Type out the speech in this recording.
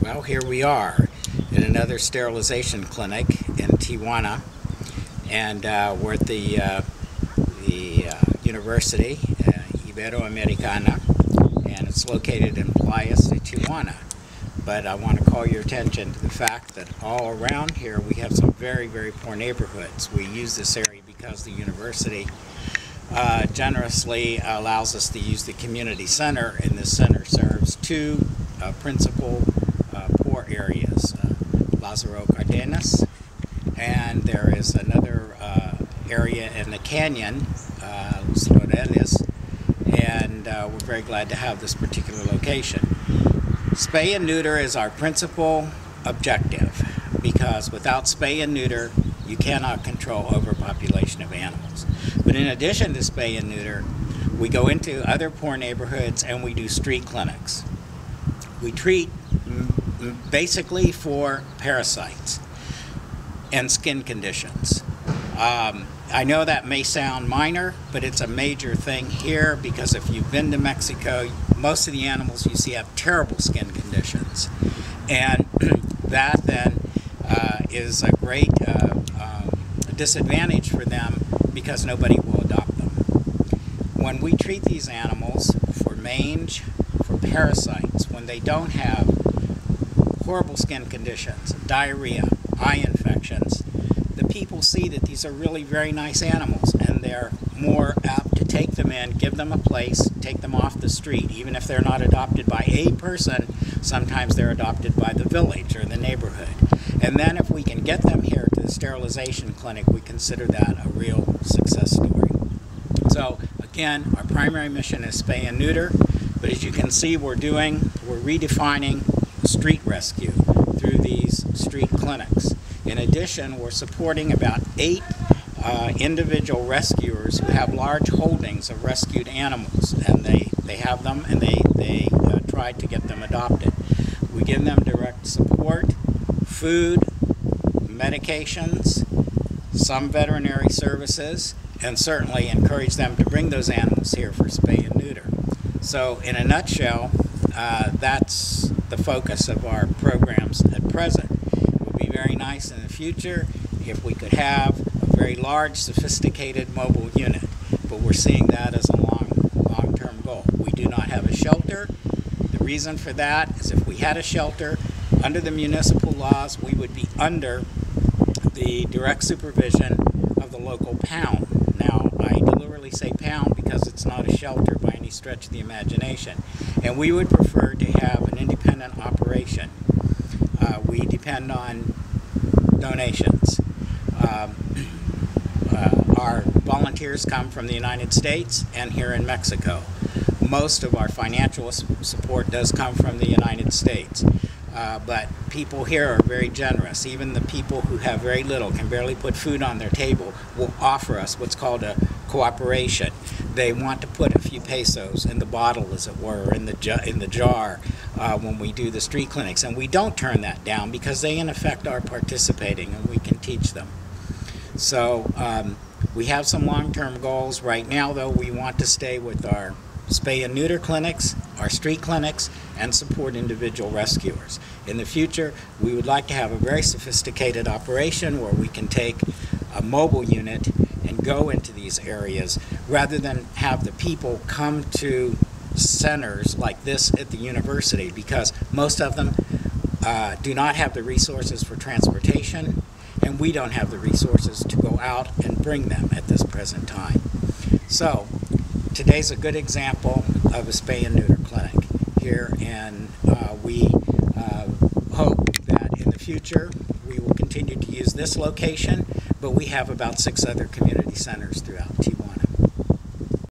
Well, here we are in another sterilization clinic in Tijuana, and we're at the University Iberoamericana, and it's located in Playas de Tijuana. But I want to call your attention to the fact that all around here we have some very, very poor neighborhoods. We use this area because the university generously allows us to use the community center, and this center serves two principal poor areas, Lázaro Cárdenas, and there is another area in the canyon, Los Laureles, and we're very glad to have this particular location. Spay and neuter is our principal objective, because without spay and neuter you cannot control overpopulation of animals. But in addition to spay and neuter, we go into other poor neighborhoods and we do street clinics. We treat basically for parasites and skin conditions. I know that may sound minor, but it's a major thing here, because if you've been to Mexico, most of the animals you see have terrible skin conditions. And that then is a great disadvantage for them, because nobody will adopt them. When we treat these animals for mange, for parasites, when they don't have horrible skin conditions, diarrhea, eye infections, the people see that these are really very nice animals, and they're more apt to take them in, give them a place, take them off the street. Even if they're not adopted by a person, sometimes they're adopted by the village or the neighborhood. And then if we can get them here to the sterilization clinic, we consider that a real success story. So again, our primary mission is spay and neuter, but as you can see, we're redefining street rescue through these street clinics. In addition, we're supporting about 8 individual rescuers who have large holdings of rescued animals, and they have them, and they try to get them adopted. We give them direct support, food, medications, some veterinary services, and certainly encourage them to bring those animals here for spay and neuter. So in a nutshell, that's the focus of our programs at present. It would be very nice in the future if we could have a very large, sophisticated mobile unit, but we're seeing that as a long-term goal. We do not have a shelter. The reason for that is if we had a shelter, under the municipal laws, we would be under the direct supervision of the local pound. Now, I deliberately say pound because it's not a shelter by any stretch of the imagination, and we would prefer to have an independent operation. We depend on donations. Our volunteers come from the United States and here in Mexico. Most of our financial support does come from the United States. But people here are very generous. Even the people who have very little, can barely put food on their table, will offer us what's called a cooperation. They want to put a few pesos in the bottle, as it were, in the jar when we do the street clinics. And we don't turn that down, because they in effect are participating, and we can teach them. So we have some long-term goals. Right now, though, we want to stay with our spay and neuter clinics, our street clinics, and support individual rescuers. In the future, we would like to have a very sophisticated operation where we can take a mobile unit and go into these areas, rather than have the people come to centers like this at the university, because most of them do not have the resources for transportation, and we don't have the resources to go out and bring them at this present time. So today's a good example of a spay and neuter clinic here, and we hope that in the future we will continue to use this location, but we have about 6 other community centers throughout Tijuana.